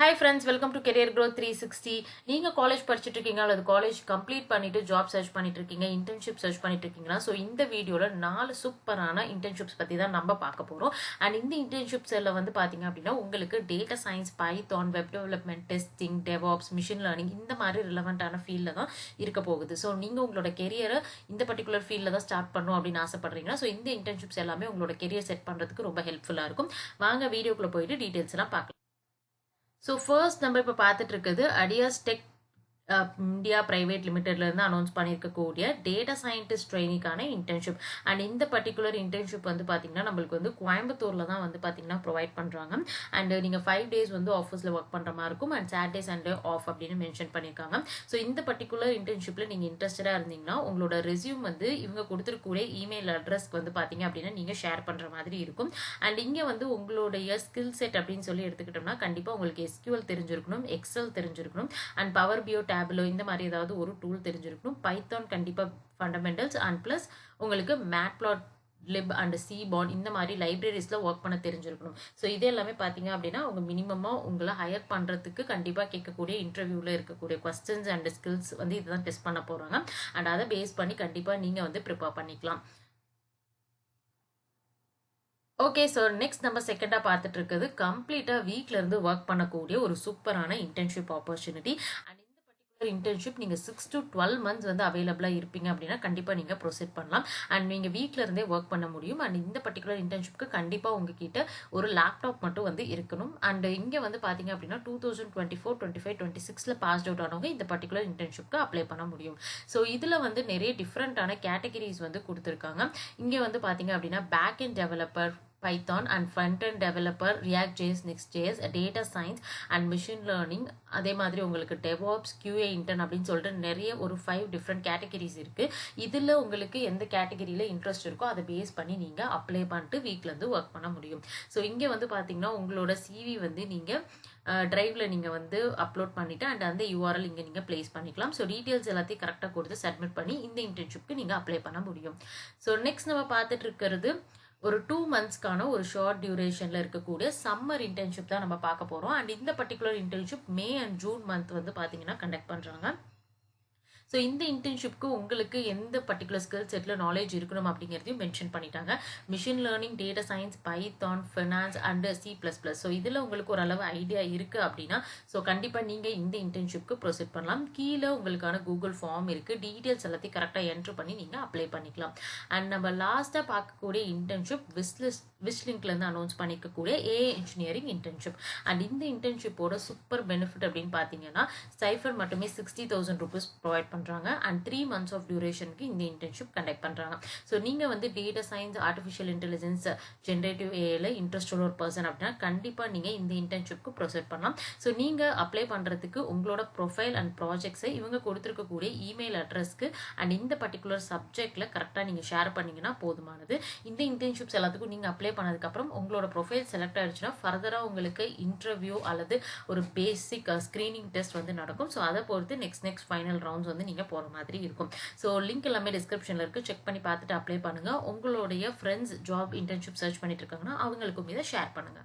Hi friends, welcome to Career Growth 360. நீங்க college படிச்சிட்டு இருக்கீங்க அல்லது காலேஜ் கம்ப்ளீட் பண்ணிட்டு ஜாப் சர்ச் பண்ணிட்டு இருக்கீங்க, இன்டர்ன்ஷிப் சர்ச் பண்ணிட்டு இருக்கீங்கன்னா ஸோ இந்த வீடியோல 4 சூப்பரான இன்டர்ன்ஷிப்ஸ் பத்தி தான் நம்ம பார்க்க போறோம். அண்ட் இந்த இன்டர்ன்ஷிப்ஸ்ல வந்து பாத்தீங்க அப்படின்னா உங்களுக்கு data science, Python, web development, testing, DevOps, machine learning இந்த மாதிரி ரிலவெண்டான ஃபீல்ட்ல தான் இருக்க போகுது. ஸோ நீங்க உங்களோட கெரியரை இந்த பர்டிகுலர் ஃபீல்ட்ல தான் ஸ்டார்ட் பண்ணணும் அப்படின்னு ஆசைப்படுறீங்கன்னா ஸோ இந்த இன்டர்ன்ஷிப்ஸ் எல்லாமே உங்களோட கெரியர் செட் பண்றதுக்கு ரொம்ப ஹெல்ப்ஃபுல்லா இருக்கும். வாங்க வீடியோக்குள்ள போயிட்டு டீடைல்ஸ் எல்லாம் பார்க்கலாம். ஸோ ஃபர்ஸ்ட் நம்ம இப்போ பார்த்துட்டு இருக்குது அடியாஸ் டெக் இந்தியா பிரைவேட் லிமிடெட்ல இருந்து அனௌன்ஸ் பண்ணியிருக்கக்கூடிய டேட்டா சயின்டிஸ்ட் ட்ரைனிங்கான இன்டர்ன்ஷிப். அண்ட் இந்த பர்டிகுலர் இன்டர்ன்ஷிப் வந்து பார்த்தீங்கன்னா நம்மளுக்கு வந்து கோயம்புத்தூர்ல தான் வந்து பார்த்தீங்கன்னா ப்ரொவைட் பண்றாங்க. அண்ட் நீங்க 5 days வந்து ஆஃபீஸ்ல ஒர்க் பண்ற மாதிரி இருக்கும். அண்ட் சாட்டர்டே சண்டே ஆஃப் அப்படின்னு மென்ஷன் பண்ணியிருக்காங்க. ஸோ இந்த பர்டிகுலர் இன்டர்ன்ஷிப்ல நீங்க இன்ட்ரெஸ்டடா இருந்தீங்கன்னா உங்களோட ரெஸ்யூம் வந்து இவங்க கொடுத்துருக்கூடிய இமெயில் அட்ரஸ்க்கு வந்து பார்த்தீங்க அப்படின்னா நீங்க ஷேர் பண்ற மாதிரி இருக்கும். அண்ட் இங்க வந்து உங்களுடைய ஸ்கில் செட் அப்படின்னு சொல்லி எடுத்துக்கிட்டோம்னா கண்டிப்பா உங்களுக்கு எஸ்கியூஎல் தெரிஞ்சிருக்கணும், எக்ஸல் தெரிஞ்சிருக்கணும், அண்ட் பவர் பியோ டேப்லோ இந்த மாதிரி ஏதாவது ஒரு டூல் தெரிஞ்சிருக்கணும். பைத்தான் கண்டிப்பா ஃபண்டமெண்டல்ஸ் அண்ட் பிளஸ் உங்களுக்கு மேட்ப்ளாட், லிப் அண்ட் சிபான் இந்த மாதிரி லைப்ரரிஸ்ல ஒர்க் பண்ண தெரிஞ்சிருக்கணும். ஸோ இது எல்லாமே பார்த்தீங்க அப்படின்னா உங்க மினிமமா உங்களை ஹையர் பண்றதுக்கு கண்டிப்பா கேட்கக்கூடிய இன்டர்வியூல இருக்கக்கூடிய கொஸ்டின்ஸ் அண்ட் ஸ்கில்ஸ் வந்து இதுதான் டெஸ்ட் பண்ண போறாங்க. அண்ட் அதை பேஸ் பண்ணி கண்டிப்பா நீங்க வந்து ப்ரிப்பேர் பண்ணிக்கலாம். ஓகே, ஸோ நெக்ஸ்ட் நம்ம செகண்டா பார்த்துட்டு இருக்குது கம்ப்ளீட்டா வீட்ல இருந்து ஒர்க் பண்ணக்கூடிய ஒரு சூப்பரான இன்டர்ன்ஷிப் ஆப்பர்ச்சுனிட்டி. அண்ட் இந்த பர்டிகுலர் இன்டர்ன்ஷிப் நீங்க 6 to 12 months வந்து அவைலபிளா இருப்பீங்க அப்படின்னா கண்டிப்பா நீங்க ப்ரொசீட் பண்ணலாம். அண்ட் நீங்க வீட்ல இருந்தே ஒர்க் பண்ண முடியும். அண்ட் இந்த பர்டிகுலர் இன்டர்ன்ஷிப்க்கு கண்டிப்பா உங்ககிட்ட ஒரு லேப்டாப் மட்டும் வந்து இருக்கணும். அண்ட் இங்க வந்து பாத்தீங்க அப்படின்னா 2024, 25, 26ல பாஸ்ட் அவுட் ஆனவங்க இந்த பர்டிகுலர் இன்டர்ன்ஷிப்க்கு அப்ளை பண்ண முடியும். ஸோ இதுல வந்து நிறைய டிஃப்ரெண்டான கேட்டகரிஸ் வந்து கொடுத்துருக்காங்க. இங்க வந்து பாத்தீங்க அப்படின்னா back end developer, Python and front end developer, React JS, Next JS, data science and machine learning, அதே மாதிரி உங்களுக்கு டெவாப்ஸ், QA இன்டர்ன் அப்படின்னு சொல்லிட்டு நிறைய ஒரு 5 டிஃப்ரெண்ட் கேட்டகரிஸ் இருக்கு. இதுல உங்களுக்கு எந்த கேட்டகரியில இன்ட்ரெஸ்ட் இருக்கோ அதை பேஸ் பண்ணி நீங்க அப்ளை பண்ணிட்டு வீட்ல இருந்து ஒர்க் பண்ண முடியும். ஸோ இங்க வந்து பாத்தீங்கன்னா உங்களோட சிவி வந்து நீங்க டிரைவ்ல நீங்க வந்து அப்லோட் பண்ணிட்டு அண்ட் அந்த URL இங்க நீங்க பிளேஸ் பண்ணிக்கலாம். ஸோ டீடைல்ஸ் எல்லாத்தையும் கரெக்டா கொடுத்து சப்மிட் பண்ணி இந்த இன்டர்ன்ஷிப்க்கு நீங்க அப்ளை பண்ண முடியும். ஸோ நெக்ஸ்ட் நம்ம பார்த்துட்டு இருக்கிறது ஒரு 2 monthsக்கான ஒரு ஷார்ட் டியூரேஷன்ல இருக்கக்கூடிய சம்மர் இன்டர்ன்ஷிப் தான் நம்ம பார்க்க போறோம். அண்ட் இந்த particular internship May and June month வந்து பாத்தீங்கன்னா கண்டக்ட் பண்றாங்க. ஸோ இந்த இன்டர்ன்ஷிப்க்கு உங்களுக்கு எந்த பர்டிகுலர் ஸ்கில் செட்ல நாலேஜ் இருக்கணும் அப்படிங்கிறதையும் மென்ஷன் பண்ணிட்டாங்க. Machine learning, data science, Python, finance and C++. So இதுல உங்களுக்கு ஓரளவு ஐடியா இருக்கு அப்படின்னா ஸோ கண்டிப்பா நீங்க இந்த இன்டர்ன்ஷிப்க்கு ப்ரொசீட் பண்ணலாம். கீழே உங்களுக்கான கூகுள் ஃபார்ம் இருக்கு. டீடைல்ஸ் எல்லாத்தையும் கரெக்டா என்ட்ரு பண்ணி நீங்க அப்ளை பண்ணிக்கலாம். அண்ட் நம்ம லாஸ்டா பார்க்கக்கூடிய இன்டர்ன்ஷிப் விஷ் லிங்க்ல இருந்து அனௌன்ஸ் பண்ணிக்கக்கூடிய AI இன்ஜினியரிங் இன்டர்ன்ஷிப். அண்ட் இந்த இன்டர்ன்ஷிப்போட சூப்பர் பெனிஃபிட் அப்படின்னு பாத்தீங்கன்னா ஸ்டைஃபண்ட் மட்டுமே 60,000 rupees ப்ரொவைட் பண்றாங்க. அண்ட் 3 months ஆஃப் டியூரேஷனுக்கு இந்த இன்டர்ன்ஷிப் கண்டக்ட் பண்றாங்க. ஸோ நீங்க வந்து data science, artificial intelligence, generative ஏஐல இன்ட்ரெஸ்ட் ஒரு பர்சன் அப்படின்னா கண்டிப்பா நீங்க இந்த இன்டர்ன்ஷிப்க்கு ப்ரொசீட் பண்ணலாம். ஸோ நீங்க அப்ளை பண்றதுக்கு உங்களோட ப்ரொஃபைல் அண்ட் ப்ராஜெக்ட்ஸை இவங்க கொடுத்துருக்கக்கூடிய இமெயில் அட்ரஸ்க்கு அண்ட் இந்த பர்டிகுலர் சப்ஜெக்ட்ல கரெக்டா நீங்க ஷேர் பண்ணீங்கன்னா போதுமானது. இந்த இன்டர்ன்ஷிப்ஸ் எல்லாத்துக்கும் நீங்க அப்ளை பண்ணதுக்கு அப்புறம் உங்களோட ப்ரொஃபைல் செலக்ட் ஆயிடுச்சுன்னா ஃபர்தரா உங்களுக்கு இன்டர்வியூ அல்லது ஒரு பேசிக் ஸ்கிரீனிங் டெஸ்ட் வந்து நடக்கும். ஸோ அதை பொறுத்து நெக்ஸ்ட் ஃபைனல் ரவுண்ட்ஸ் வந்து நீங்க போற மாதிரி இருக்கும். ஸோ லிங்க் எல்லாமே டிஸ்கிரிப்ஷன்ல இருக்கு. செக் பண்ணி பார்த்துட்டு அப்ளை பண்ணுங்க. உங்களுடைய ஃப்ரெண்ட்ஸ் ஜாப் இன்டர்ன்ஷிப் சர்ச் பண்ணிட்டு இருக்காங்கன்னா அவங்களுக்கும் இதை ஷேர் பண்ணுங்க.